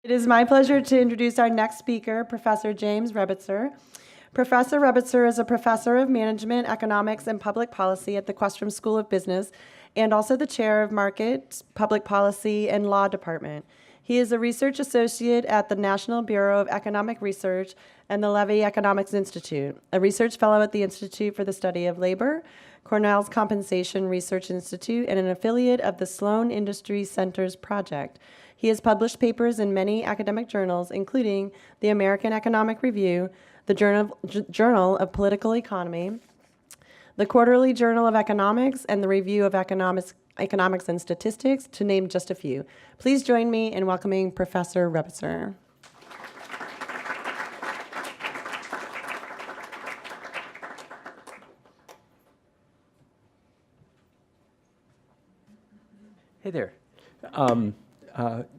It is my pleasure to introduce our next speaker, Professor James Rebitzer. Professor Rebitzer is a professor of management, economics, and public policy at the Questrom School of Business and also the chair of Market, Public Policy, and Law Department. He is a research associate at the National Bureau of Economic Research and the Levy Economics Institute, a research fellow at the Institute for the Study of Labor, Cornell's Compensation Research Institute, and an affiliate of the Sloan Industry Centers Project. He has published papers in many academic journals, including the American Economic Review, the Journal of Political Economy, the Quarterly Journal of Economics, and the Review of Economics and Statistics, to name just a few. Please join me in welcoming Professor Rebitzer. Hey there.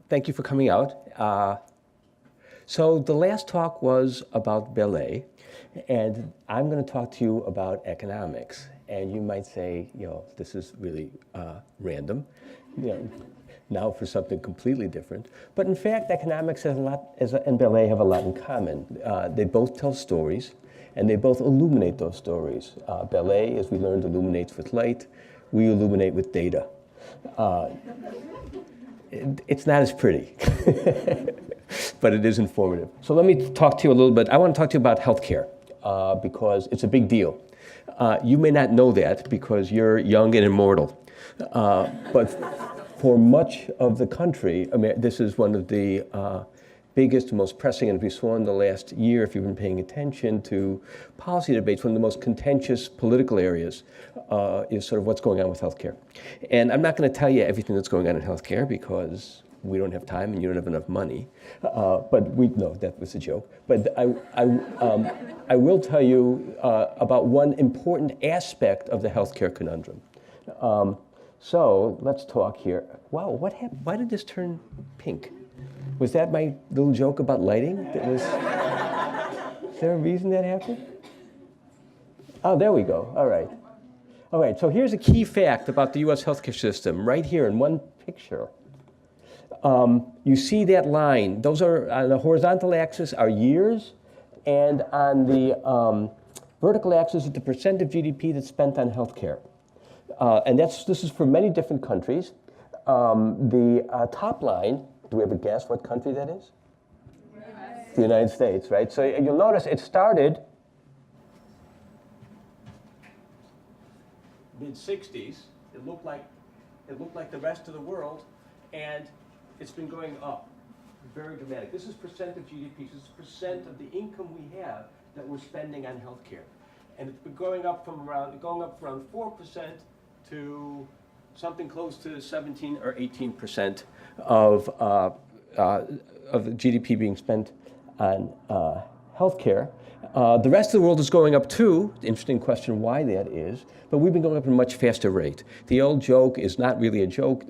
Thank you for coming out. So the last talk was about ballet, and I'm going to talk to you about economics. And you might say, this is really random, now for something completely different. But in fact, economics has and ballet have a lot in common. They both tell stories, and they both illuminate those stories. Ballet, as we learned, illuminates with light. We illuminate with data. It's not as pretty, but it is informative. So let me talk to you a little bit. I want to talk to you about healthcare because it's a big deal. You may not know that because you're young and immortal, but for much of the country, this is one of the biggest, most pressing, and we saw in the last year, if you've been paying attention to policy debates, one of the most contentious political areas is sort of what's going on with healthcare. And I'm not going to tell you everything that's going on in healthcare because we don't have time and you don't have enough money. But we know that was a joke. But I will tell you about one important aspect of the healthcare conundrum. So let's talk here. Wow, what happened? Why did this turn pink? Was that my little joke about lighting? Is there a reason that happened? Oh, there we go. All right. All right, so here's a key fact about the U.S. healthcare system right here in one picture. You see that line. Those are, on the horizontal axis are years, and on the vertical axis is the percent of GDP that's spent on healthcare. And this is for many different countries. The top line, do we have a guess what country that is? Yes. The United States, right? So you'll notice it started mid-60s. It looked like the rest of the world, and it's been going up, very dramatic. This is percent of GDP. This is percent of the income we have that we're spending on healthcare, and it's been going up from around 4% to something close to 17 or 18% of the GDP being spent on healthcare. The rest of the world is going up too. Interesting question why that is, but we've been going up at a much faster rate. The old joke is not really a joke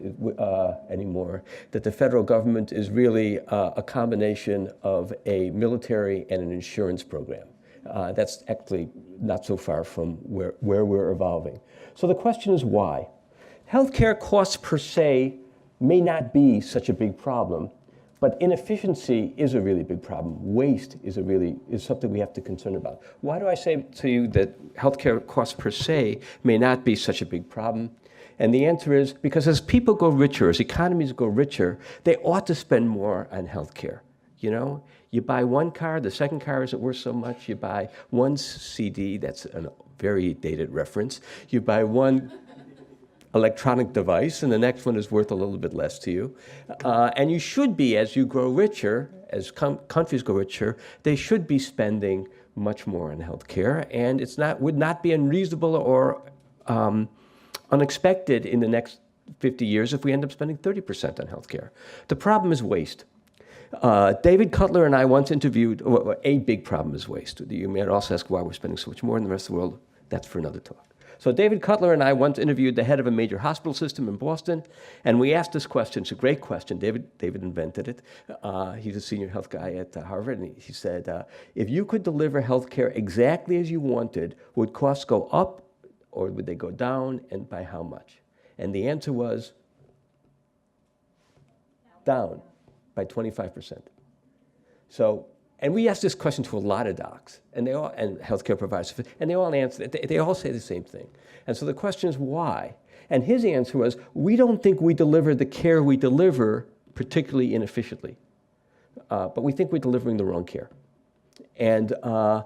anymore, that the federal government is really a combination of a military and an insurance program. That's actually not so far from where we're evolving. So the question is why? Healthcare costs per se may not be such a big problem, but inefficiency is a really big problem. Waste is something we have to concern about. Why do I say to you that healthcare costs per se may not be such a big problem? And the answer is because as people go richer, as economies go richer, they ought to spend more on healthcare. You buy one car, the second car isn't worth so much. You buy one CD, that's a very dated reference. You buy one electronic device, and the next one is worth a little bit less to you. And you should be, as you grow richer, as countries go richer, they should be spending much more on healthcare, and would not be unreasonable or unexpected in the next 50 years if we end up spending 30% on healthcare. The problem is waste. David Cutler and I once interviewed, a big problem is waste. You may also ask why we're spending so much more in the rest of the world. That's for another talk. So David Cutler and I once interviewed the head of a major hospital system in Boston, and we asked this question. It's a great question. David invented it. He's a senior health guy at Harvard, and he said, if you could deliver health care exactly as you wanted, would costs go up or would they go down, and by how much? And the answer was down. by 25%. So, and we asked this question to a lot of docs, and healthcare providers, and they all answer. They all say the same thing. And so the question is why? And his answer was, we don't think we deliver the care we deliver particularly inefficiently, but we think we're delivering the wrong care. And the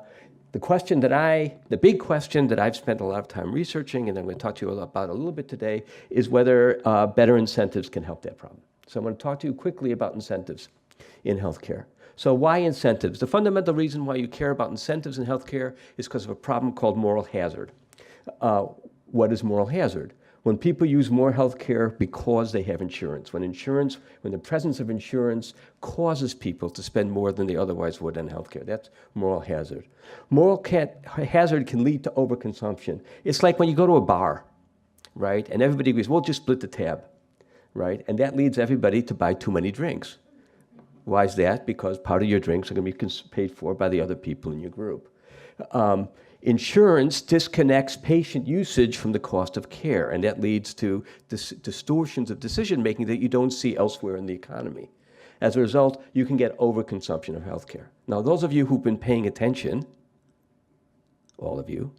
big question that I've spent a lot of time researching, and I'm going to talk to you about a little bit today, is whether better incentives can help that problem. So I'm going to talk to you quickly about incentives in healthcare. So why incentives? The fundamental reason why you care about incentives in healthcare is because of a problem called moral hazard. What is moral hazard? When people use more healthcare because they have insurance, when the presence of insurance causes people to spend more than they otherwise would on healthcare, that's moral hazard. Hazard can lead to overconsumption. It's like when you go to a bar, right? And everybody agrees, we'll just split the tab, right? And that leads everybody to buy too many drinks. Why is that? Because part of your drinks are going to be paid for by the other people in your group. Insurance disconnects patient usage from the cost of care, and that leads to distortions of decision-making that you don't see elsewhere in the economy. As a result, you can get overconsumption of healthcare. Now, those of you who've been paying attention, all of you,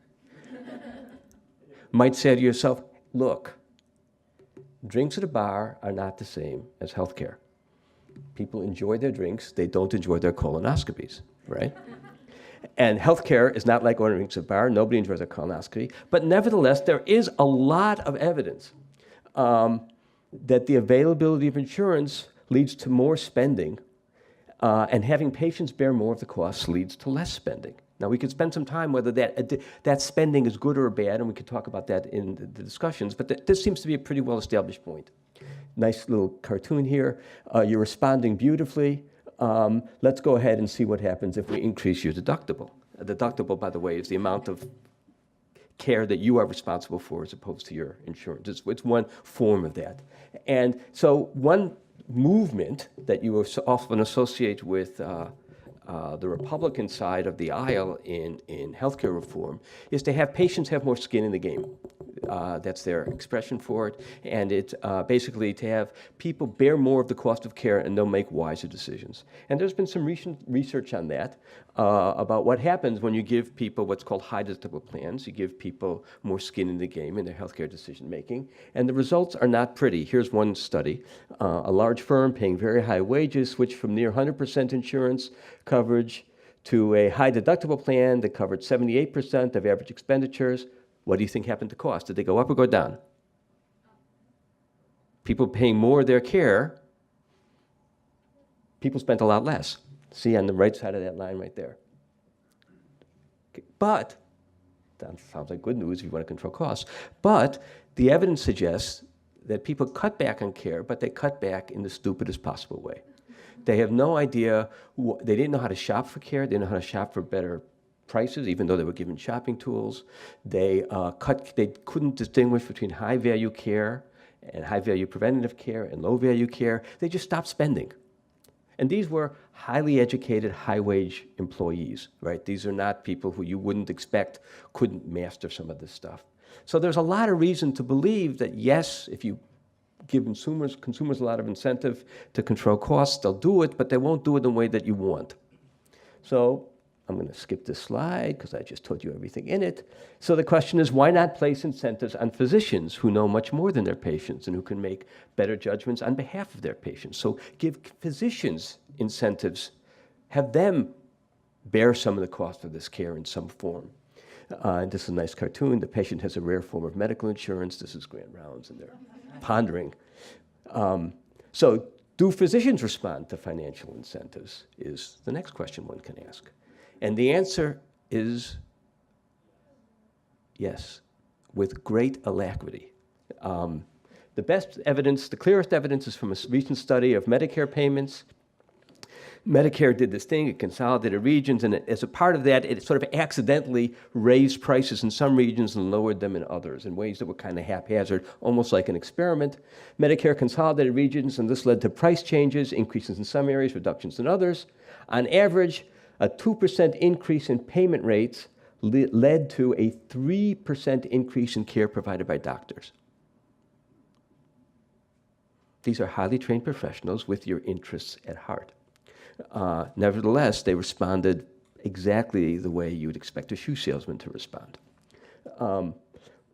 might say to yourself, look, drinks at a bar are not the same as healthcare. People enjoy their drinks, they don't enjoy their colonoscopies, right? And healthcare is not like ordering drinks at a bar. Nobody enjoys a colonoscopy. But nevertheless, there is a lot of evidence that the availability of insurance leads to more spending, and having patients bear more of the costs leads to less spending. Now, we could spend some time whether that spending is good or bad, and we could talk about that in the discussions, but this seems to be a pretty well-established point. Nice little cartoon here. You're responding beautifully. Let's go ahead and see what happens if we increase your deductible. A deductible, by the way, is the amount of care that you are responsible for as opposed to your insurance. It's one form of that. And so one movement that you often associate with the Republican side of the aisle in healthcare reform is to have patients have more skin in the game. That's their expression for it. And it's basically to have people bear more of the cost of care and they'll make wiser decisions. And there's been some recent research on that about what happens when you give people what's called high deductible plans. You give people more skin in the game in their healthcare decision making. And the results are not pretty. Here's one study. A large firm paying very high wages switched from near 100% insurance coverage to a high deductible plan that covered 78% of average expenditures. What do you think happened to cost? Did they go up or go down? People paying more of their care, people spent a lot less. See on the right side of that line right there. Okay. But, that sounds like good news if you want to control costs, but the evidence suggests that people cut back on care, but they cut back in the stupidest possible way. They have no idea, they didn't know how to shop for care, they didn't know how to shop for better prices, even though they were given shopping tools. They couldn't distinguish between high-value care and high-value preventative care and low-value care. They just stopped spending. And these were highly educated, high-wage employees, right? These are not people who you wouldn't expect couldn't master some of this stuff. So there's a lot of reason to believe that, yes, if you give consumers a lot of incentive to control costs, they'll do it, but they won't do it in the way that you want. So I'm going to skip this slide because I just told you everything in it. So the question is, why not place incentives on physicians who know much more than their patients and who can make better judgments on behalf of their patients? So give physicians incentives, have them bear some of the cost of this care in some form. And this is a nice cartoon. The patient has a rare form of medical insurance. This is Grand Rounds, and they're pondering. So do physicians respond to financial incentives is the next question one can ask. And the answer is yes, with great alacrity. The best evidence, the clearest evidence is from a recent study of Medicare payments. Medicare did this thing, it consolidated regions, and as a part of that, it sort of accidentally raised prices in some regions and lowered them in others in ways that were kind of haphazard, almost like an experiment. Medicare consolidated regions, and this led to price changes, increases in some areas, reductions in others. On average, a 2% increase in payment rates led to a 3% increase in care provided by doctors. These are highly trained professionals with your interests at heart. Nevertheless, they responded exactly the way you would expect a shoe salesman to respond. The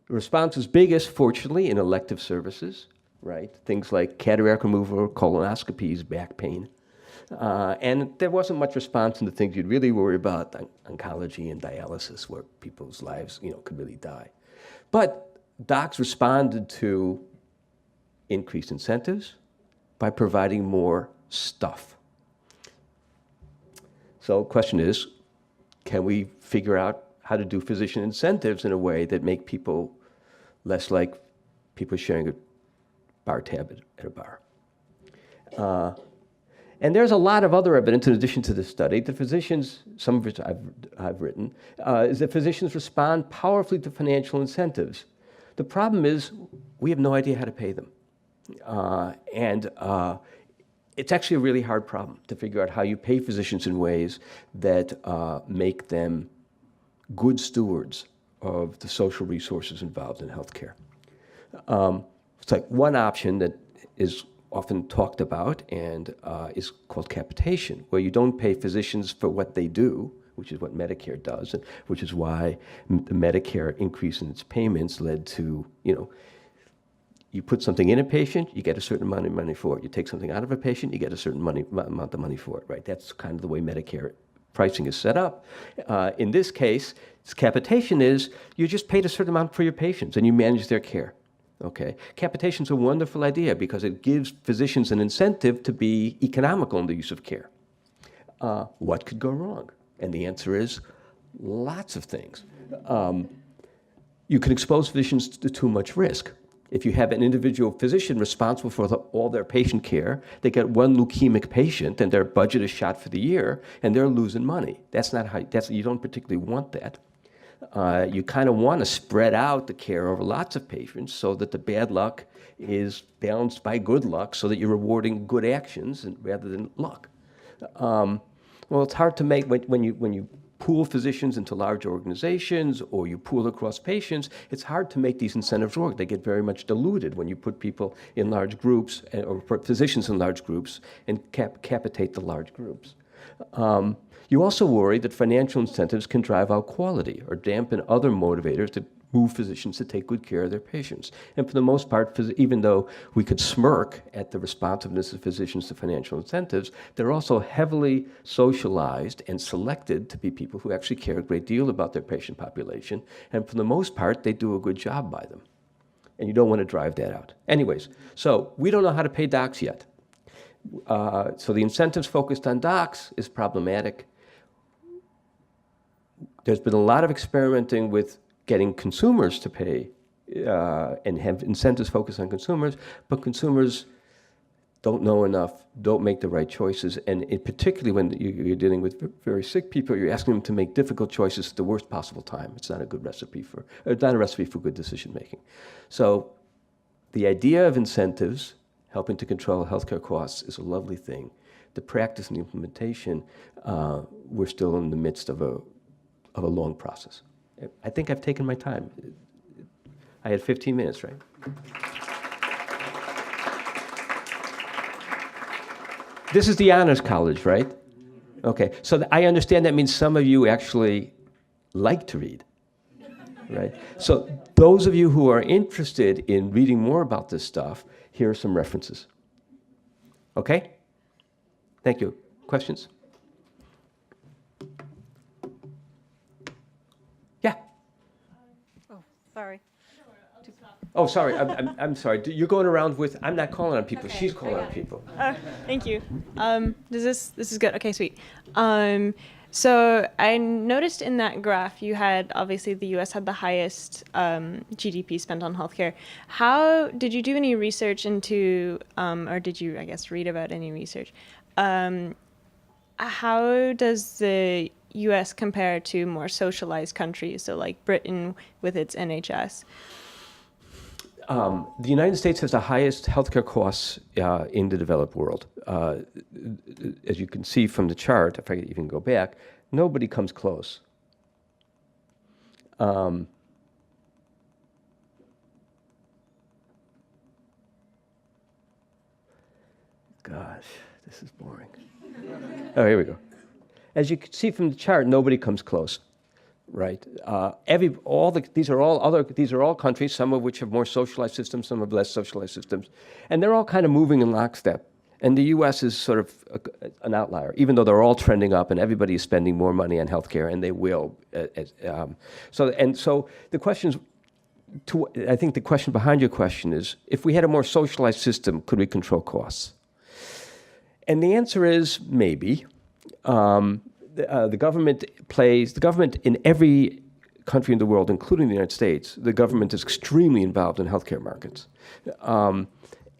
response was biggest, fortunately, in elective services, right? Things like cataract removal, colonoscopies, back pain. And there wasn't much response in the things you'd really worry about, oncology and dialysis, where people's lives, could really die. But docs responded to increased incentives by providing more stuff. So the question is, can we figure out how to do physician incentives in a way that make people less like people sharing a bar tab at a bar? And there's a lot of other evidence in addition to this study that physicians, some of which I've written, is that physicians respond powerfully to financial incentives. The problem is we have no idea how to pay them. It's actually a really hard problem to figure out how you pay physicians in ways that make them good stewards of the social resources involved in healthcare. It's like one option that is often talked about and is called capitation, where you don't pay physicians for what they do, which is what Medicare does, and which is why the Medicare increase in its payments led to, you put something in a patient, you get a certain amount of money for it. You take something out of a patient, you get a certain amount of money for it, right? That's kind of the way Medicare pricing is set up. In this case, capitation is you just paid a certain amount for your patients and you manage their care. Okay, capitation is a wonderful idea because it gives physicians an incentive to be economical in the use of care. What could go wrong? And the answer is lots of things. You can expose physicians to too much risk. If you have an individual physician responsible for all their patient care, they get one leukemic patient and their budget is shot for the year and they're losing money. That's not how, you don't particularly want that. You kind of want to spread out the care over lots of patients so that the bad luck is balanced by good luck so that you're rewarding good actions rather than luck. Well, it's hard to make when you pool physicians into large organizations or you pool across patients, it's hard to make these incentives work. They get very much diluted when you put people in large groups or put physicians in large groups and capitate the large groups. You also worry that financial incentives can drive out quality or dampen other motivators to move physicians to take good care of their patients. And for the most part, even though we could smirk at the responsiveness of physicians to financial incentives, they're also heavily socialized and selected to be people who actually care a great deal about their patient population. And for the most part, they do a good job by them. And you don't want to drive that out. Anyways, so we don't know how to pay docs yet. So the incentives focused on docs is problematic. There's been a lot of experimenting with getting consumers to pay and have incentives focused on consumers, but consumers don't know enough, don't make the right choices, and particularly when you're dealing with very sick people, you're asking them to make difficult choices at the worst possible time. It's not a good recipe for, not a recipe for good decision making. So the idea of incentives helping to control healthcare costs is a lovely thing. The practice and the implementation, we're still in the midst of a long process. I think I've taken my time. I had 15 minutes, right? This is the Honors College, right? Okay, so I understand that means some of you actually like to read, right? So those of you who are interested in reading more about this stuff, here are some references. Okay? Thank you. Questions? Yeah. Sorry. Oh, sorry. I'm sorry. You're going around with. I'm not calling on people. Okay, She's calling on people. Thank you. This is good. Okay, sweet. So I noticed in that graph you had obviously the U.S. had the highest GDP spent on healthcare. How did you do any research into, or did you, I guess, read about any research? How does the U.S. compare to more socialized countries, so like Britain with its NHS? The United States has the highest healthcare costs in the developed world. As you can see from the chart, if I could even go back, nobody comes close. gosh, this is boring. Oh, here we go. As you can see from the chart, nobody comes close, right? These are all countries, some of which have more socialized systems, some have less socialized systems, and they're all kind of moving in lockstep. And the U.S. is sort of an outlier, even though they're all trending up, and everybody is spending more money on healthcare, and they will. So the questions. I think the question behind your question is, if we had a more socialized system, could we control costs? And the answer is maybe. The government in every country in the world, including the United States, the government is extremely involved in healthcare markets.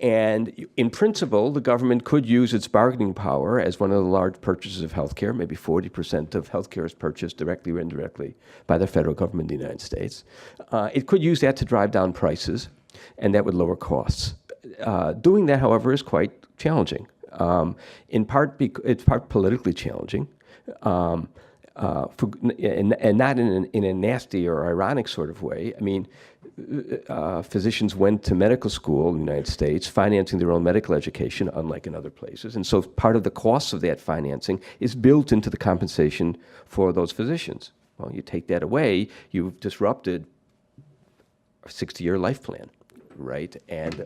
And in principle, the government could use its bargaining power as one of the large purchasers of healthcare. Maybe 40% of healthcare is purchased directly or indirectly by the federal government in the United States. It could use that to drive down prices, and that would lower costs. Doing that, however, is quite challenging. In part, it's part politically challenging, and not in a nasty or ironic sort of way. I mean, physicians went to medical school in the United States, financing their own medical education, unlike in other places. And so part of the cost of that financing is built into the compensation for those physicians. Well, you take that away, you've disrupted a 60-year life plan, right? And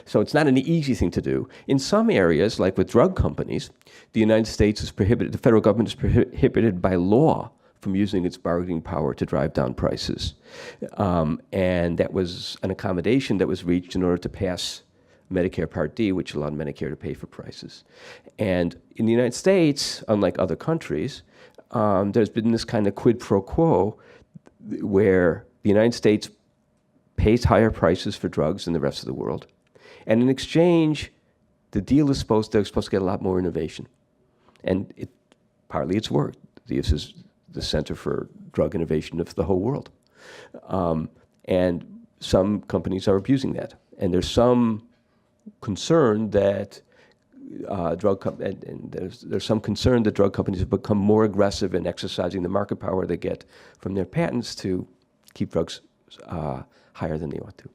so it's not an easy thing to do. In some areas, like with drug companies, the United States is prohibited, the federal government is prohibited by law from using its bargaining power to drive down prices. And that was an accommodation that was reached in order to pass Medicare Part D, which allowed Medicare to pay for prices. And in the United States, unlike other countries, there's been this kind of quid pro quo where the United States pays higher prices for drugs than the rest of the world. And in exchange, the deal is they're supposed to get a lot more innovation. And partly it's worked. This is the Center for Drug Innovation of the whole world. And some companies are abusing that. And there's some concern that there's some concern that drug companies have become more aggressive in exercising the market power they get from their patents to keep drugs higher than they ought to.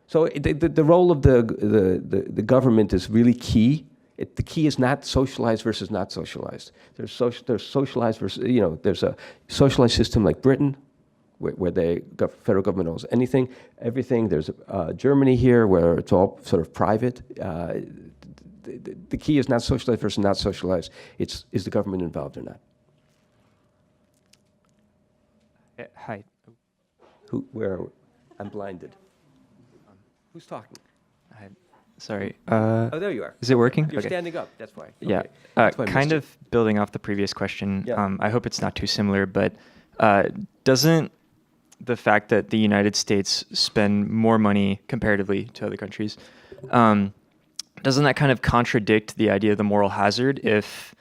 So the role of the government is really key. The key is not socialized versus not socialized. There's socialized versus, there's a socialized system like Britain, where the federal government owns everything. There's Germany here, where it's all sort of private. The key is not socialized versus not socialized. Is the government involved or not? Hi. I'm blinded. Who's talking? Sorry. Oh, there you are. Is it working? You're Okay. standing up. That's why. Yeah. Okay. That's why I Kind missed of building off the previous question. Yeah. I hope it's not too similar, but doesn't the fact that the United States spend more money comparatively to other countries, doesn't that kind of contradict the idea of the moral hazard if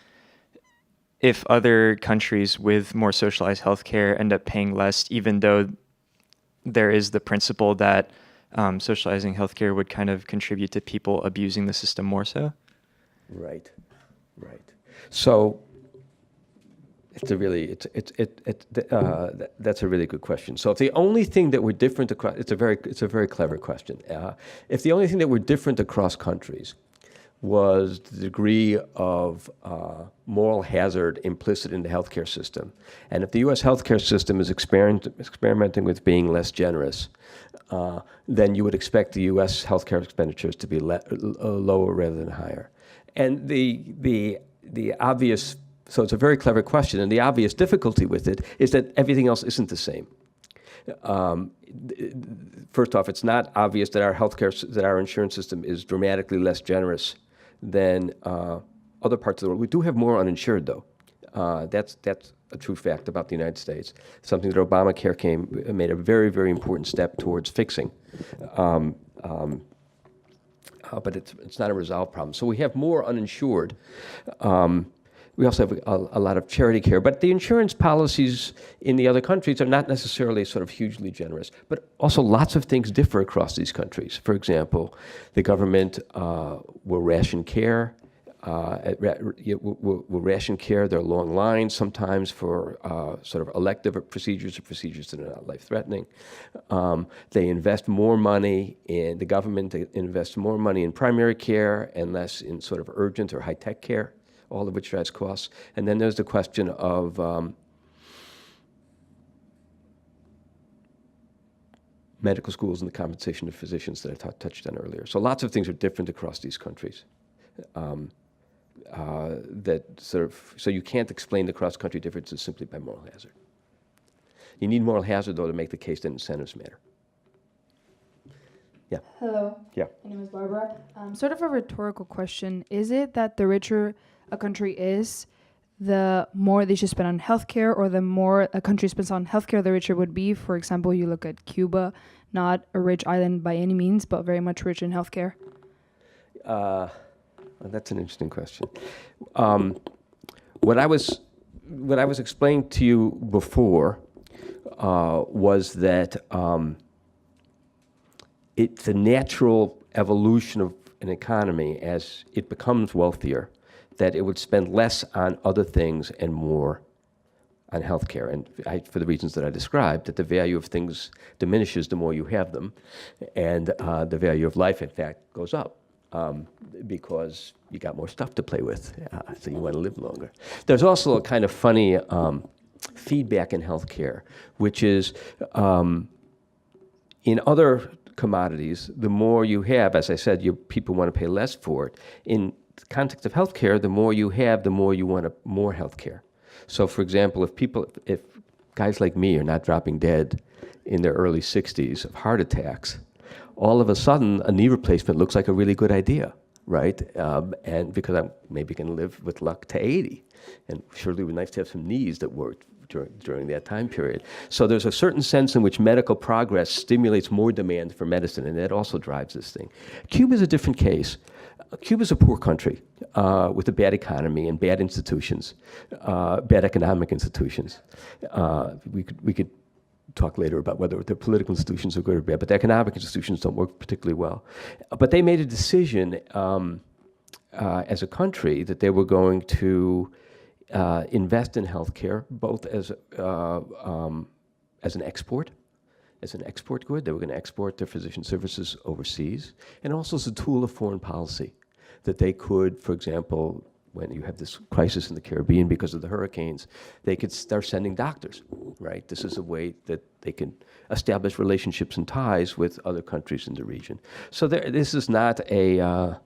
other countries with more socialized healthcare end up paying less, even though there is the principle that socializing healthcare would kind of contribute to people abusing the system more so? Right. So that's a really good question. So if the only thing that we're different across, it's a very clever question. If the only thing that we're different across countries was the degree of moral hazard implicit in the healthcare system, and if the U.S. healthcare system is experimenting with being less generous, then you would expect the U.S. healthcare expenditures to be lower rather than higher. And the obvious, so it's a very clever question, and the obvious difficulty with it is that everything else isn't the same. First off, it's not obvious that our insurance system is dramatically less generous than other parts of the world. We do have more uninsured, though. That's a true fact about the United States. Something that Obamacare made a very, very important step towards fixing. But it's not a resolved problem. So we have more uninsured. We also have a lot of charity care. But the insurance policies in the other countries are not necessarily sort of hugely generous. But also lots of things differ across these countries. For example, the government will ration care. will ration care. There are long lines sometimes for sort of elective procedures or procedures that are not life-threatening. They invest more money in the government. They invest more money in primary care and less in sort of urgent or high-tech care, all of which drives costs. And then there's the question of medical schools and the compensation of physicians that I touched on earlier. So lots of things are different across these countries. So you can't explain the cross-country differences simply by moral hazard. You need moral hazard, though, to make the case that incentives matter. Yeah. Hello. Yeah. My name is Barbara. Sort of a rhetorical question. Is it that the richer a country is, the more they should spend on healthcare, or the more a country spends on healthcare, the richer it would be? For example, you look at Cuba, not a rich island by any means, but very much rich in healthcare. Well, that's an interesting question. What I was explaining to you before was that it's a natural evolution of an economy as it becomes wealthier, that it would spend less on other things and more on healthcare. And for the reasons that I described, that the value of things diminishes the more you have them, and the value of life, in fact, goes up. Because you got more stuff to play with, so you want to live longer. There's also a kind of funny feedback in healthcare, which is in other commodities, the more you have, as I said, people want to pay less for it. In the context of healthcare, the more you have, the more you want more healthcare. So, for example, if guys like me are not dropping dead in their early 60s of heart attacks, all of a sudden, a knee replacement looks like a really good idea, right? And because I'm maybe going to live with luck to 80. And surely it would be nice to have some knees that worked during that time period. So there's a certain sense in which medical progress stimulates more demand for medicine, and that also drives this thing. Cuba is a different case. Cuba is a poor country with a bad economy and bad institutions, bad economic institutions. We could talk later about whether their political institutions are good or bad, but the economic institutions don't work particularly well. But they made a decision as a country that they were going to invest in healthcare, both as an export good. They were going to export their physician services overseas, and also as a tool of foreign policy, that they could, for example, when you have this crisis in the Caribbean because of the hurricanes, they could start sending doctors, right? This is a way that they can establish relationships and ties with other countries in the region. So this is not a,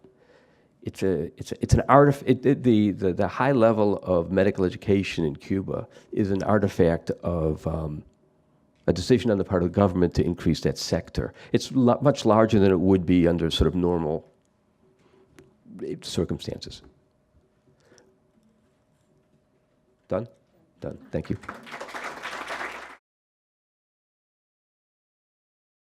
it's an the high level of medical education in Cuba is an artifact of a decision on the part of the government to increase that sector. It's much larger than it would be under sort of normal circumstances. Done? Done. Thank you.